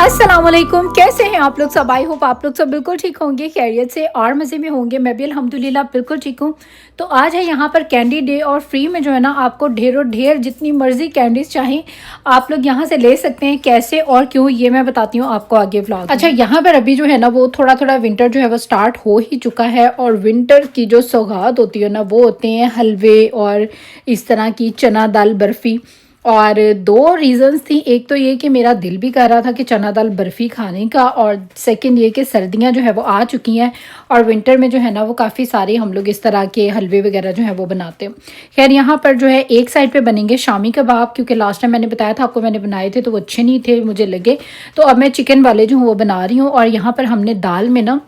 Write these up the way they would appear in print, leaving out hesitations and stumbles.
अस्सलाम वालेकुम, कैसे हैं आप लोग सब। आई होप आप लोग सब बिल्कुल ठीक होंगे, खैरियत से और मज़े में होंगे। मैं भी अल्हम्दुलिल्लाह बिल्कुल ठीक हूँ। तो आज है यहाँ पर कैंडी डे और फ्री में जो है ना आपको ढेरों ढेर जितनी मर्ज़ी कैंडीज़ चाहें आप लोग यहाँ से ले सकते हैं। कैसे और क्यों ये मैं बताती हूँ आपको आगे व्लॉग में। अच्छा, यहाँ पर अभी जो है ना वो थोड़ा थोड़ा विंटर जो है वो स्टार्ट हो ही चुका है और विंटर की जो सौगात होती है ना वो होते हैं हलवे और इस तरह की चना दाल बर्फ़ी। और दो रीज़न्स थी, एक तो ये कि मेरा दिल भी कर रहा था कि चना दाल बर्फ़ी खाने का, और सेकंड ये कि सर्दियां जो है वो आ चुकी हैं और विंटर में जो है ना वो काफ़ी सारे हम लोग इस तरह के हलवे वगैरह जो है वो बनाते हैं। खैर यहाँ पर जो है एक साइड पे बनेंगे शामी कबाब, क्योंकि लास्ट टाइम मैंने बताया था आपको, मैंने बनाए थे तो वो अच्छे नहीं थे मुझे लगे, तो अब मैं चिकन वाले जो हूँ वो बना रही हूँ। और यहाँ पर हमने दाल में ना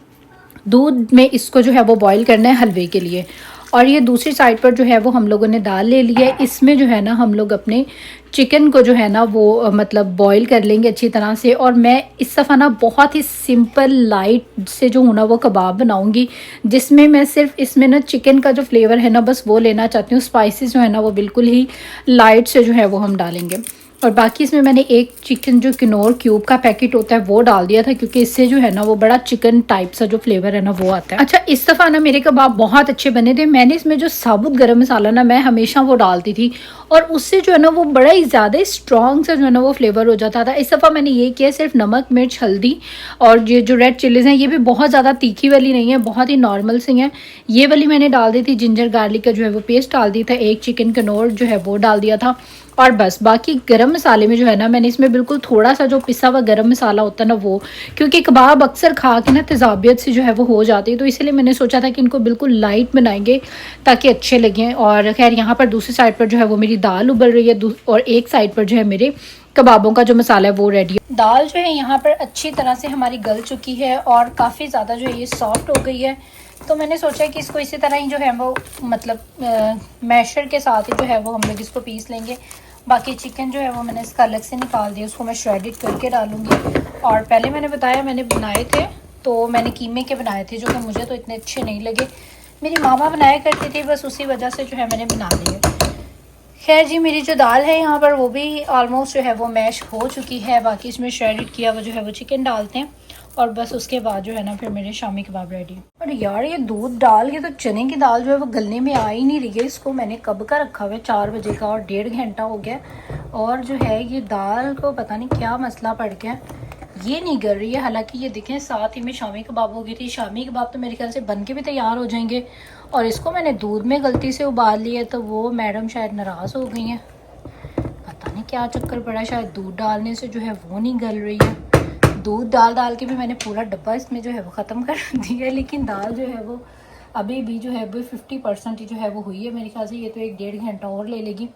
दूध में इसको जो है वो बॉईल करना है हलवे के लिए। और ये दूसरी साइड पर जो है वो हम लोगों ने दाल ले ली है, इसमें जो है ना हम लोग अपने चिकन को जो है ना वो मतलब बॉईल कर लेंगे अच्छी तरह से। और मैं इस दफ़ा ना बहुत ही सिंपल लाइट से जो हूँ ना वो कबाब बनाऊँगी, जिसमें मैं सिर्फ इसमें ना चिकन का जो फ्लेवर है ना बस वो लेना चाहती हूँ। स्पाइसेस जो है ना वो बिल्कुल ही लाइट से जो है वो हम डालेंगे। और बाकी इसमें मैंने एक चिकन जो किनोर क्यूब का पैकेट होता है वो डाल दिया था, क्योंकि इससे जो है ना वो बड़ा चिकन टाइप सा जो फ्लेवर है ना वो आता है। अच्छा, इस दफ़ा ना मेरे कबाब बहुत अच्छे बने थे। मैंने इसमें जो साबुत गरम मसाला ना मैं हमेशा वो डालती थी और उससे जो है ना वो बड़ा ही ज़्यादा स्ट्रॉन्ग सा जो है ना वो फ्लेवर हो जाता था। इस दफ़ा मैंने ये किया सिर्फ नमक मिर्च हल्दी, और ये जो रेड चिलीज़ हैं ये भी बहुत ज़्यादा तीखी वाली नहीं है, बहुत ही नॉर्मल सी हैं। ये वाली मैंने डाल दी थी, जिंजर गार्लिक का जो है वो पेस्ट डाल दिया था, एक चिकन किनोर जो है वो डाल दिया था। और बस बाकी गरम मसाले में जो है ना मैंने इसमें बिल्कुल थोड़ा सा जो पिसा हुआ गरम मसाला होता है ना वो, क्योंकि कबाब अक्सर खा के ना तेज़ाबियत से जो है वो हो जाती है, तो इसलिए मैंने सोचा था कि इनको बिल्कुल लाइट बनाएंगे ताकि अच्छे लगें। और खैर यहाँ पर दूसरी साइड पर जो है वो मेरी दाल उबल रही है और एक साइड पर जो है मेरे कबाबों का जो मसाला है वो रेडी है। दाल जो है यहाँ पर अच्छी तरह से हमारी गल चुकी है और काफ़ी ज़्यादा जो है ये सॉफ्ट हो गई है। तो मैंने सोचा कि इसको इसी तरह ही जो है वो मतलब मैशर के साथ ही जो है वो हम लोग इसको पीस लेंगे। बाकी चिकन जो है वो मैंने इसका अलग से निकाल दिया, उसको मैं श्रेडिड करके डालूंगी। और पहले मैंने बताया मैंने बनाए थे, तो मैंने कीमे के बनाए थे जो कि मुझे तो इतने अच्छे नहीं लगे, मेरी मामा बनाया करती थी, बस उसी वजह से जो है मैंने बना लिए। खैर जी, मेरी जो दाल है यहाँ पर वो भी ऑलमोस्ट जो है वो मैश हो चुकी है। बाकी इसमें श्रेडिड किया वो जो है वो चिकन डालते हैं और बस उसके बाद जो है ना फिर मेरे शामी कबाब रेडी। और यार ये दूध डाल के तो चने की दाल जो है वो गलने में आ ही नहीं रही है। इसको मैंने कब का रखा हुआ है, 4 बजे का, और 1.5 घंटा हो गया। और जो है ये दाल को पता नहीं क्या मसला पड़ गया, ये नहीं गल रही है। हालांकि ये देखें साथ ही में शामी कबाब हो गई थी। शामी कबाब तो मेरे ख्याल से बन के भी तैयार हो जाएंगे, और इसको मैंने दूध में गलती से उबाल लिया है, तो वो मैडम शायद नाराज़ हो गई हैं, पता नहीं क्या चक्कर पड़ा। शायद दूध डालने से जो है वो नहीं गल रही है। दूध डाल के भी मैंने पूरा डब्बा इसमें जो है वो ख़त्म कर दिया है, लेकिन दाल जो है वो अभी भी जो है वो 50% ही जो है वो हुई है। मेरे ख्याल से ये तो 1-1.5 घंटा और ले लेगी।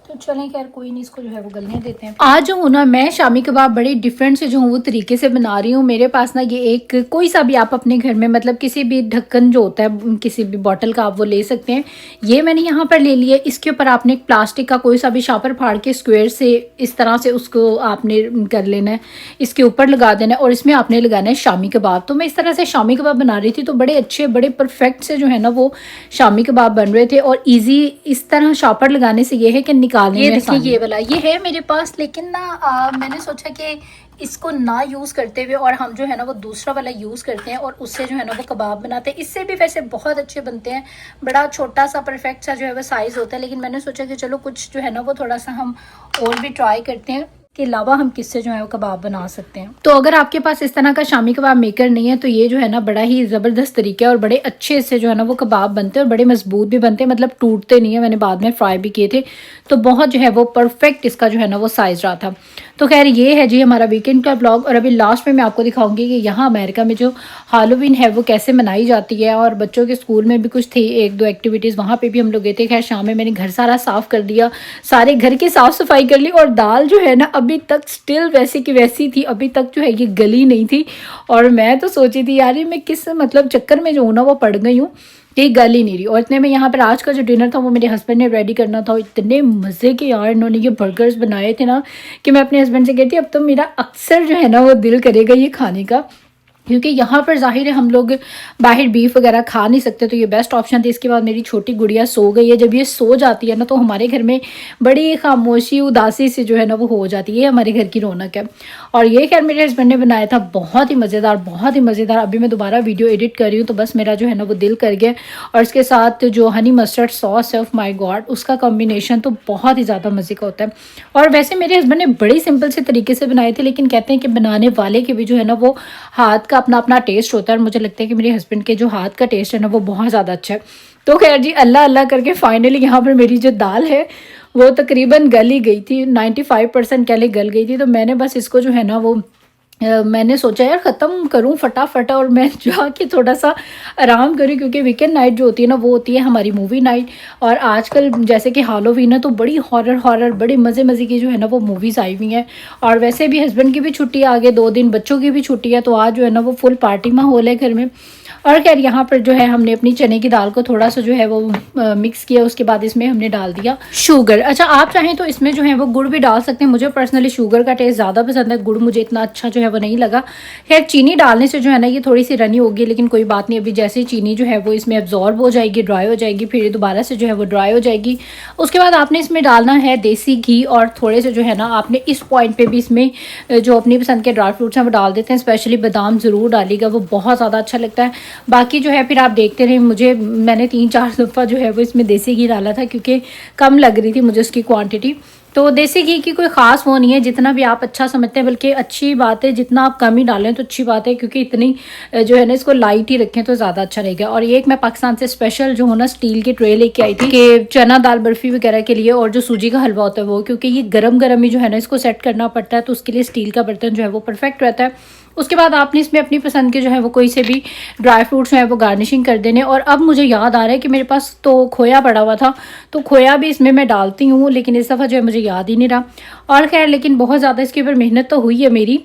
तो चलें खैर कोई नहीं, इसको जो है वो गलने देते हैं। आज जो हूँ ना मैं शामी कबाब बड़े डिफरेंट से जो हूँ वो तरीके से बना रही हूँ। मेरे पास ना ये एक कोई सा भी आप अपने घर में मतलब किसी भी ढक्कन जो होता है किसी भी बॉटल का आप वो ले सकते हैं। ये मैंने यहाँ पर ले लिया। इसके ऊपर आपने एक प्लास्टिक का कोई सा भी शापर फाड़ के स्क्वायर से इस तरह से उसको आपने कर लेना है, इसके ऊपर लगा देना है और इसमें आपने लगाना है शामी कबाब। तो मैं इस तरह से शामी कबाब बना रही थी, तो बड़े अच्छे बड़े परफेक्ट से जो है ना वो शामी कबाब बन रहे थे। और ईजी इस तरह शापर लगाने से ये है कि ये देखिए ये वाला ये है मेरे पास, लेकिन ना मैंने सोचा कि इसको ना यूज़ करते हुए और हम जो है ना वो दूसरा वाला यूज़ करते हैं और उससे जो है ना वो कबाब बनाते हैं। इससे भी वैसे बहुत अच्छे बनते हैं, बड़ा छोटा सा परफेक्ट सा जो है वो साइज़ होता है, लेकिन मैंने सोचा कि चलो कुछ जो है ना वो थोड़ा सा हम और भी ट्राई करते हैं के अलावा हम किससे जो है वो कबाब बना सकते हैं। तो अगर आपके पास इस तरह का शामी कबाब मेकर नहीं है तो ये जो है ना बड़ा ही ज़बरदस्त तरीका है और बड़े अच्छे से जो है ना वो कबाब बनते हैं और बड़े मजबूत भी बनते हैं, मतलब टूटते नहीं है। मैंने बाद में फ्राई भी किए थे, तो बहुत जो है वो परफेक्ट इसका जो है ना वो साइज़ रहा था। तो खैर ये है जी हमारा वीकेंड का ब्लॉग। और अभी लास्ट में मैं आपको दिखाऊंगी कि यहाँ अमेरिका में जो हैलोवीन है वो कैसे मनाई जाती है। और बच्चों के स्कूल में भी कुछ थी 1-2 एक्टिविटीज़, वहाँ पे भी हम लोग गए थे। खैर शाम में मैंने घर सारा साफ़ कर दिया, सारे घर की साफ़ सफाई कर ली। और दाल जो है ना अभी तक स्टिल वैसी की वैसी थी, अभी तक जो है ये गली नहीं थी। और मैं तो सोची थी यार ये मैं किस मतलब चक्कर में जो हूँ ना वो पड़ गई हूँ, ये गल ही नहीं रही। और इतने में यहाँ पर आज का जो डिनर था वो मेरे हस्बैंड ने रेडी करना था। इतने मज़े के यार इन्होंने ये बर्गर्स बनाए थे ना कि मैं अपने हस्बैंड से कहती अब तो मेरा अक्सर जो है ना वो दिल करेगा ये खाने का। क्योंकि यहाँ पर ज़ाहिर है हम लोग बाहर बीफ वगैरह खा नहीं सकते, तो ये बेस्ट ऑप्शन थी। इसके बाद मेरी छोटी गुड़िया सो गई है। जब ये सो जाती है ना तो हमारे घर में बड़ी खामोशी उदासी से जो है ना वो हो जाती है। ये हमारे घर की रौनक है। और ये खैर मेरे हस्बैंड ने बनाया था, बहुत ही मज़ेदार, बहुत ही मज़ेदार। अभी मैं दोबारा वीडियो एडिट कर रही हूँ तो बस मेरा जो है ना वो दिल कर गया। और इसके साथ जो हनी मस्टर्ड सॉस है, ऑफ माई गॉड, उसका कॉम्बिनेशन तो बहुत ही ज़्यादा मज़े का होता है। और वैसे मेरे हस्बैंड ने बड़ी सिंपल से तरीके से बनाए थे, लेकिन कहते हैं कि बनाने वाले के भी जो है ना वो हाथ का अपना अपना टेस्ट होता है। और मुझे लगता है कि मेरे हस्बैंड के जो हाथ का टेस्ट है ना वो बहुत ज़्यादा अच्छा है। तो खैर जी, अल्लाह अल्लाह करके फाइनली यहाँ पर मेरी जो दाल है वो तकरीबन गल ही गई थी, 95% कह ले गल गई थी। तो मैंने बस इसको जो है ना वो मैंने सोचा यार ख़त्म करूं फटाफट और मैं जाके थोड़ा सा आराम करूं, क्योंकि वीकेंड नाइट जो होती है ना वो होती है हमारी मूवी नाइट। और आजकल जैसे कि हैलोवीन है तो बड़ी हॉरर बड़ी मज़े की जो है ना वो मूवीज़ आई हुई हैं। और वैसे भी हस्बैंड की भी छुट्टी आ गई, 2 दिन बच्चों की भी छुट्टी है, तो आज जो है ना वो फुल पार्टी माहौल है घर में। और खैर यहाँ पर जो है हमने अपनी चने की दाल को थोड़ा सा जो है वो मिक्स किया। उसके बाद इसमें हमने डाल दिया शुगर। अच्छा, आप चाहें तो इसमें जो है वो गुड़ भी डाल सकते हैं। मुझे पर्सनली शुगर का टेस्ट ज़्यादा पसंद है, गुड़ मुझे इतना अच्छा जो है वो नहीं लगा। खैर चीनी डालने से जो है ना ये थोड़ी सी रनी होगी, लेकिन कोई बात नहीं। अभी जैसे ही चीनी जो है वो इसमें एब्जॉर्ब हो जाएगी, ड्राई हो जाएगी, फिर दोबारा से जो है वो ड्राई हो जाएगी। उसके बाद आपने इसमें डालना है देसी घी, और थोड़े से जो है ना आपने इस पॉइंट पर भी इसमें जो अपनी पसंद के ड्राई फ्रूट्स हैं वो डाल देते हैं। स्पेशली बादाम ज़रूर डालिएगा, वो बहुत ज़्यादा अच्छा लगता है। बाकी जो है फिर आप देखते रहे, मैंने 3-4 दफ़ा जो है वो इसमें देसी घी डाला था, क्योंकि कम लग रही थी मुझे उसकी क्वांटिटी। तो देसी घी की कोई ख़ास वो नहीं है, जितना भी आप अच्छा समझते हैं, बल्कि अच्छी बात है जितना आप कम ही डालें तो अच्छी बात है, क्योंकि इतनी जो है ना इसको लाइट ही रखें तो ज़्यादा अच्छा रहेगा। और ये एक मैं पाकिस्तान से स्पेशल जो है ना स्टील की ट्रे लेके आई थी कि चना दाल बर्फ़ी वगैरह के लिए, और जो सूजी का हलवा होता है वो, क्योंकि ये गरम ही जो है ना इसको सेट करना पड़ता है, तो उसके लिए स्टील का बर्तन जो है वो परफेक्ट रहता है। उसके बाद आपने इसमें अपनी पसंद के जो है वो कोई से भी ड्राई फ्रूट्स जो है वो गार्निशिंग कर देने। और अब मुझे याद आ रहा है कि मेरे पास तो खोया पड़ा हुआ था, तो खोया भी इसमें मैं डालती हूँ, लेकिन इस दफ़ा जो है मुझे याद ही नहीं रहा। और खैर लेकिन बहुत ज़्यादा इसके ऊपर मेहनत तो हुई है मेरी।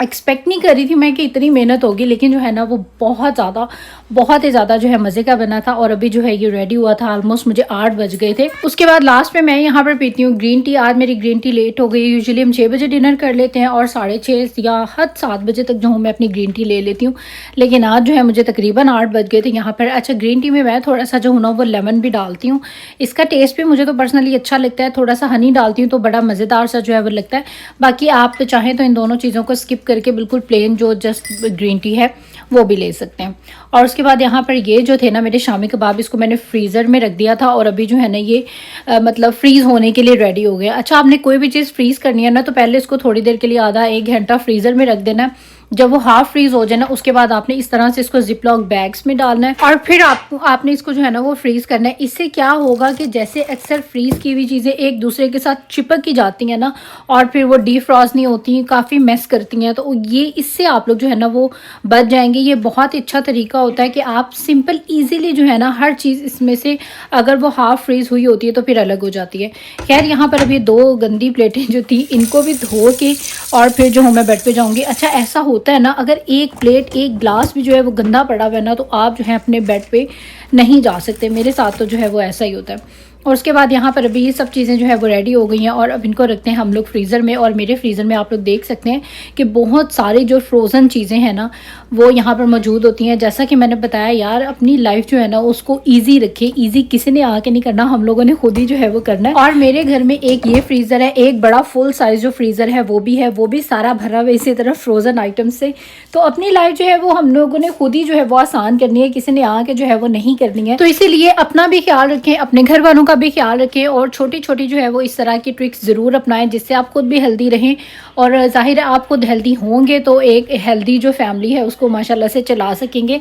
एक्सपेक्ट नहीं कर रही थी मैं कि इतनी मेहनत होगी, लेकिन जो है ना वो बहुत ही ज़्यादा जो है मज़े का बना था। और अभी जो है ये रेडी हुआ था, ऑलमोस्ट मुझे 8 बज गए थे। उसके बाद लास्ट में मैं यहाँ पर पीती हूँ ग्रीन टी। आज मेरी ग्रीन टी लेट हो गई। यूजुअली हम 6 बजे डिनर कर लेते हैं और 6:30 या हद 7 बजे तक जो हूँ मैं अपनी ग्रीन टी ले लेती हूँ, लेकिन आज जो है मुझे तकरीबन 8 बज गए थे यहाँ पर। अच्छा, ग्रीन टी में मैं थोड़ा सा जो हूँ ना वो लेमन भी डालती हूँ। इसका टेस्ट भी मुझे तो पर्सनली अच्छा लगता है। थोड़ा सा हनी डालती हूँ तो बड़ा मज़ेदार सा जो है वो लगता है। बाकी आप चाहें तो इन दोनों चीज़ों को स्किप करके बिल्कुल प्लेन जो जस्ट ग्रीन टी है वो भी ले सकते हैं। और उसके बाद यहाँ पर ये जो थे ना मेरे शामी कबाब, इसको मैंने फ्रीज़र में रख दिया था और अभी जो है ना ये मतलब फ्रीज़ होने के लिए रेडी हो गया। अच्छा, आपने कोई भी चीज़ फ्रीज़ करनी है ना तो पहले इसको थोड़ी देर के लिए आधा 1 घंटा फ्रीज़र में रख देना है। जब वो हाफ फ्रीज़ हो जाए ना उसके बाद आपने इस तरह से इसको जिपलॉक बैग्स में डालना है और फिर आपने इसको जो है ना वो फ्रीज़ करना है। इससे क्या होगा कि जैसे अक्सर फ्रीज़ की हुई चीज़ें एक दूसरे के साथ चिपक की जाती हैं ना और फिर वो डीफ्रॉस्ट नहीं होती, काफ़ी मेस करती हैं, तो ये इससे आप लोग जो है ना वो बच जाएंगे। ये बहुत ही अच्छा तरीका होता है कि आप सिंपल ईजीली जो है ना हर चीज़ इसमें से अगर वो हाफ फ्रीज़ हुई होती है तो फिर अलग हो जाती है। खैर यहाँ पर अभी 2 गंदी प्लेटें जो थी इनको भी धो के और फिर जो हूँ मैं बेड पे जाऊँगी। अच्छा, ऐसा होता है ना अगर एक प्लेट एक ग्लास भी जो है वो गंदा पड़ा हुआ है ना तो आप जो है अपने बेड पे नहीं जा सकते। मेरे साथ तो जो है वो ऐसा ही होता है। और उसके बाद यहाँ पर अभी ये सब चीज़ें जो है वो रेडी हो गई हैं और अब इनको रखते हैं हम लोग फ्रीज़र में। और मेरे फ्रीज़र में आप लोग देख सकते हैं कि बहुत सारी जो फ्रोज़न चीज़ें हैं ना वो यहाँ पर मौजूद होती हैं। जैसा कि मैंने बताया यार, अपनी लाइफ जो है ना उसको ईजी रखें। ईजी किसी ने आके नहीं करना, हम लोगों ने खुद ही जो है वो करना है। और मेरे घर में एक ये फ्रीज़र है, एक बड़ा फुल साइज़ जो फ्रीज़र है वो भी सारा भरा हुआ इसी तरह फ्रोज़न आइटम से। तो अपनी लाइफ जो है वो हम लोगों ने खुद ही जो है वो आसान करनी है, किसी ने आके जो है वो नहीं करनी है। तो इसीलिए अपना भी ख्याल रखें, अपने घर वालों का भी ख्याल रखें और छोटी छोटी जो है वो इस तरह की ट्रिक्स ज़रूर अपनाएं जिससे आप खुद भी हेल्दी रहें। और जाहिर है आप खुद हेल्दी होंगे तो एक हेल्दी जो फैमिली है उसको माशाल्लाह से चला सकेंगे।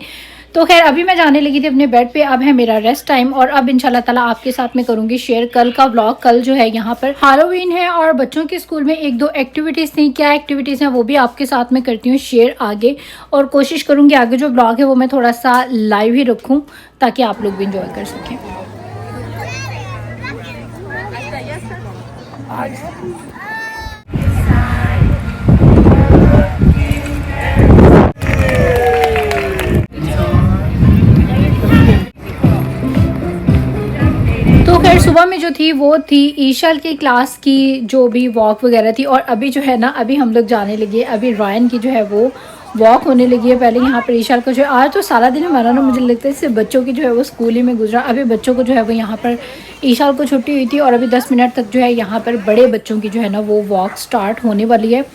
तो खैर अभी मैं जाने लगी थी अपने बेड पे, अब है मेरा रेस्ट टाइम और अब इंशाल्लाह ताला आपके साथ में करूंगी शेयर कल का व्लॉग। कल जो है यहाँ पर हैलोवीन है और बच्चों के स्कूल में 1-2 एक्टिविटीज़ थी, क्या एक्टिविटीज़ हैं वो भी आपके साथ में करती हूँ शेयर आगे। और कोशिश करूँगी आगे जो व्लॉग है वो मैं थोड़ा सा लाइव ही रखूँ ताकि आप लोग भी इंजॉय कर सकें। तो खैर सुबह में जो थी वो थी ईशा की क्लास की जो भी वॉक वगैरह थी और अभी जो है ना अभी हम लोग जाने लगे। अभी रायन की जो है वो वॉक होने लगी है। पहले यहाँ पर ईशाल का जो है आज तो सारा दिन हमारा ना मुझे लगता है सिर्फ बच्चों की जो है वो स्कूल ही में गुजरा। अभी बच्चों को जो है वो यहाँ पर ईशाल को छुट्टी हुई थी और अभी 10 मिनट तक जो है यहाँ पर बड़े बच्चों की जो है ना वो वॉक स्टार्ट होने वाली है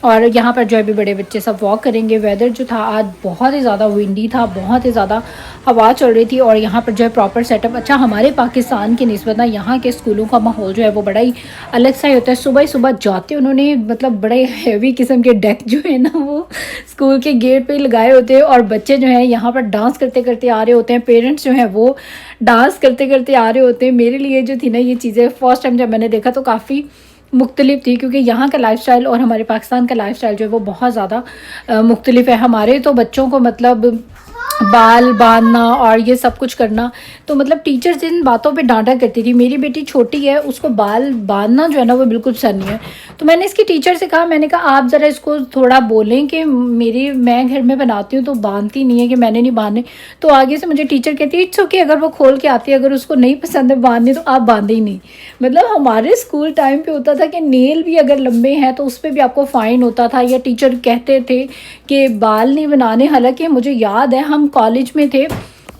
और यहाँ पर जो है भी बड़े बच्चे सब वॉक करेंगे। वेदर जो था आज बहुत ही ज़्यादा विंडी था, बहुत ही ज़्यादा हवा चल रही थी और यहाँ पर जो है प्रॉपर सेटअप अच्छा हमारे पाकिस्तान की निस्बत ना यहाँ के स्कूलों का माहौल जो है वो बड़ा ही अलग सा ही होता है। सुबह ही सुबह जाते उन्होंने मतलब बड़े हैवी किस्म के डेक जो है ना वो स्कूल के गेट पे लगाए होते हैं और बच्चे जो है यहाँ पर डांस करते करते आ रहे होते हैं। पेरेंट्स जो है वो डांस करते करते आ रहे होते हैं। मेरे लिए जो थी ना ये चीज़ें फर्स्ट टाइम जब मैंने देखा तो काफ़ी मुख्तलिफ थी क्योंकि यहाँ का लाइफस्टाइल और हमारे पाकिस्तान का लाइफस्टाइल जो है वो बहुत ज़्यादा मुख्तलिफ है। हमारे तो बच्चों को मतलब बाल बांधना और ये सब कुछ करना तो मतलब टीचर्स इन बातों पे डांटा करती थी। मेरी बेटी छोटी है, उसको बाल बांधना जो है ना वो बिल्कुल पसंद नहीं है। तो मैंने इसकी टीचर से कहा, मैंने कहा आप ज़रा इसको थोड़ा बोलें कि मैं घर में बनाती हूँ तो बांधती नहीं है कि मैंने नहीं बांधने। तो आगे से मुझे टीचर कहती है इट्स ओके, अगर वो खोल के आती है, अगर उसको नहीं पसंद है बांधने तो आप बांधे ही नहीं। मतलब हमारे स्कूल टाइम पे होता था कि नेल भी अगर लंबे हैं तो उस पर भी आपको फ़ाइन होता था या टीचर कहते थे कि बाल नहीं बनाने। हालांकि मुझे याद है हम कॉलेज में थे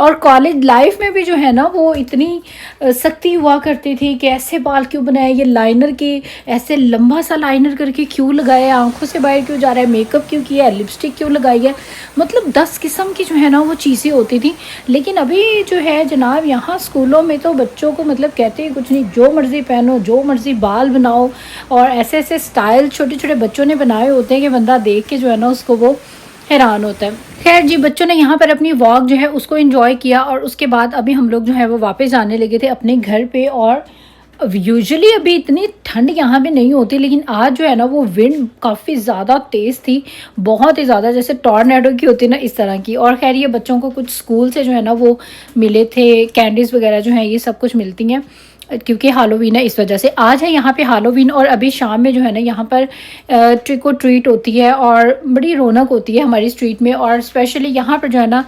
और कॉलेज लाइफ में भी जो है ना वो इतनी सख्ती हुआ करती थी कि ऐसे बाल क्यों बनाए, ये लाइनर के ऐसे लंबा सा लाइनर करके क्यों लगाया, आंखों से बाहर क्यों जा रहा है, मेकअप क्यों किया है, लिपस्टिक क्यों लगाई है। मतलब 10 किस्म की जो है ना वो चीज़ें होती थी। लेकिन अभी जो है जनाब यहाँ स्कूलों में तो बच्चों को मतलब कहते हैं कुछ नहीं, जो मर्ज़ी पहनो, जो मर्ज़ी बाल बनाओ और ऐसे ऐसे स्टाइल छोटे छोटे बच्चों ने बनाए होते हैं कि बंदा देख के जो है ना उसको वो हैरान होता है। खैर जी, बच्चों ने यहाँ पर अपनी वॉक जो है उसको एंजॉय किया और उसके बाद अभी हम लोग जो है वो वापस जाने लगे थे अपने घर पे। और यूजुअली अभी इतनी ठंड यहाँ पे नहीं होती लेकिन आज जो है ना वो विंड काफ़ी ज़्यादा तेज़ थी, बहुत ही ज़्यादा, जैसे टॉर्नेडो की होती है ना इस तरह की। और खैर ये बच्चों को कुछ स्कूल से जो है ना वो मिले थे, कैंडीज़ वगैरह जो हैं ये सब कुछ मिलती हैं क्योंकि हालोवीन है इस वजह से। आज है यहाँ पे हालोवीन और अभी शाम में जो है ना यहाँ पर ट्रिक और ट्रीट होती है और बड़ी रौनक होती है हमारी स्ट्रीट में। और स्पेशली यहाँ पर जो है ना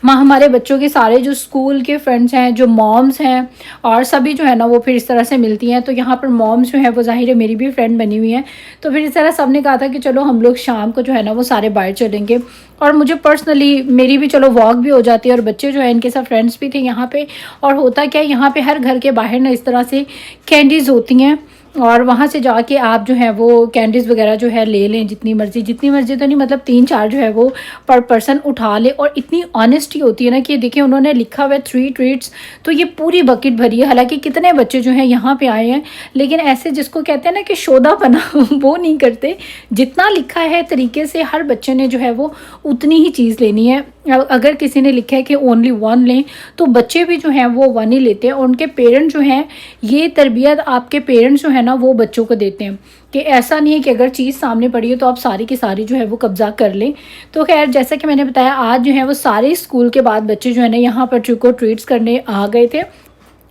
हमारे बच्चों के सारे जो स्कूल के फ्रेंड्स हैं, जो मॉम्स हैं और सभी जो है ना वो फिर इस तरह से मिलती हैं। तो यहाँ पर मॉम्स जो है वो ज़ाहिर है मेरी भी फ्रेंड बनी हुई हैं। तो फिर इस तरह सब ने कहा था कि चलो हम लोग शाम को जो है ना वो सारे बाहर चलेंगे और मुझे पर्सनली मेरी भी चलो वॉक भी हो जाती है और बच्चे जो है इनके साथ फ्रेंड्स भी थे यहाँ पे। और होता क्या है यहाँ पे हर घर के बाहर ना इस तरह से कैंडीज़ होती हैं और वहाँ से जाके आप जो है वो कैंडीज़ वगैरह जो है ले लें, जितनी मर्ज़ी तो नहीं, मतलब 3-4 जो है वो पर पर्सन उठा ले। और इतनी ऑनेस्टी होती है ना कि देखिए उन्होंने लिखा हुआ है 3 ट्रीट्स, तो ये पूरी बकेट भरी है। हालांकि कितने बच्चे जो हैं यहाँ पे आए हैं लेकिन ऐसे जिसको कहते हैं ना कि शोधा बना वो नहीं करते। जितना लिखा है तरीके से हर बच्चे ने जो है वो उतनी ही चीज़ लेनी है। अगर किसी ने लिखा है कि ओनली 1 लें तो बच्चे भी जो हैं वो 1 ही लेते हैं। और उनके पेरेंट्स जो हैं, ये तरबियत आपके पेरेंट्स जो है ना वो बच्चों को देते हैं कि ऐसा नहीं है कि अगर चीज़ सामने पड़ी है तो आप सारी की सारी जो है वो कब्जा कर लें। तो खैर जैसा कि मैंने बताया आज जो है वो सारे स्कूल के बाद बच्चे जो है ना यहाँ पर ट्रिक और ट्रीट्स करने आ गए थे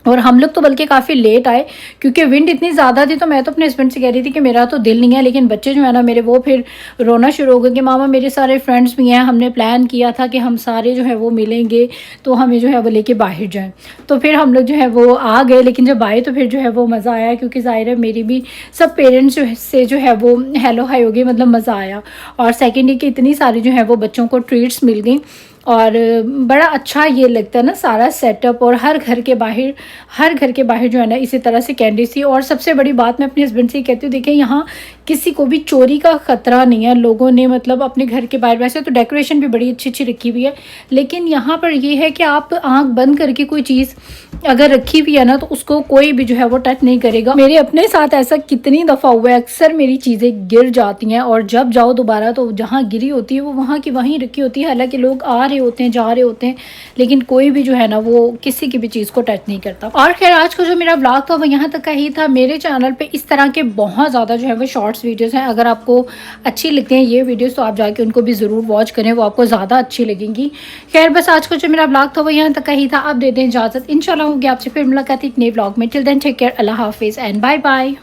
और हम लोग तो बल्कि काफ़ी लेट आए क्योंकि विंड इतनी ज़्यादा थी। तो मैं तो अपने हस्बैंड से कह रही थी कि मेरा तो दिल नहीं है, लेकिन बच्चे जो है ना मेरे वो फिर रोना शुरू हो गए कि मामा मेरे सारे फ्रेंड्स भी हैं, हमने प्लान किया था कि हम सारे जो है वो मिलेंगे तो हमें जो है वो लेके बाहर जाएं। तो फिर हम लोग जो है वो आ गए, लेकिन जब आए तो फिर जो है वो मज़ा आया क्योंकि ज़ाहिर है मेरी भी सब पेरेंट्स से जो है वो हेलो हाई हो गई, मतलब मज़ा आया। और सेकेंड डे की इतनी सारी जो है वो बच्चों को ट्रीट्स मिल गई और बड़ा अच्छा ये लगता है ना सारा सेटअप। और हर घर के बाहर जो है ना इसी तरह से कैंडीज थी। और सबसे बड़ी बात मैं अपने हस्बैंड से कहती हूँ, देखिए यहाँ किसी को भी चोरी का ख़तरा नहीं है। लोगों ने मतलब अपने घर के बाहर, वैसे तो डेकोरेशन भी बड़ी अच्छी रखी हुई है, लेकिन यहाँ पर ये है कि आप आँख बंद करके कोई चीज़ अगर रखी हुई है ना तो उसको कोई भी जो है वो टच नहीं करेगा। मेरे अपने साथ ऐसा कितनी दफ़ा हुआ है, अक्सर मेरी चीज़ें गिर जाती हैं और जब जाओ दोबारा तो जहाँ गिरी होती है वो वहाँ की वहीं रखी होती है। हालांकि लोग आ रहे होते हैं, जा रहे होते हैं, लेकिन कोई भी जो है ना वो किसी की भी चीज़ को टच नहीं करता। और खैर आज का जो मेरा ब्लॉग था वो यहाँ तक का ही था। मेरे चैनल पे इस तरह के बहुत ज़्यादा जो है वो शॉर्ट्स वीडियोस हैं। अगर आपको अच्छी लगती हैं ये वीडियोस तो आप जाके उनको भी ज़रूर वॉच करें, वो आपको ज़्यादा अच्छी लगेंगी। खैर बस आज का जो मेरा ब्लॉग था वो यहाँ तक का ही था। आप दे दें इजाज़त, इंशाल्लाह होगी आपसे फिर मुलाकात एक नए ब्लॉग में। टिल देन टेक केयर, अल्लाह हाफिज़ एंड बाय बाय।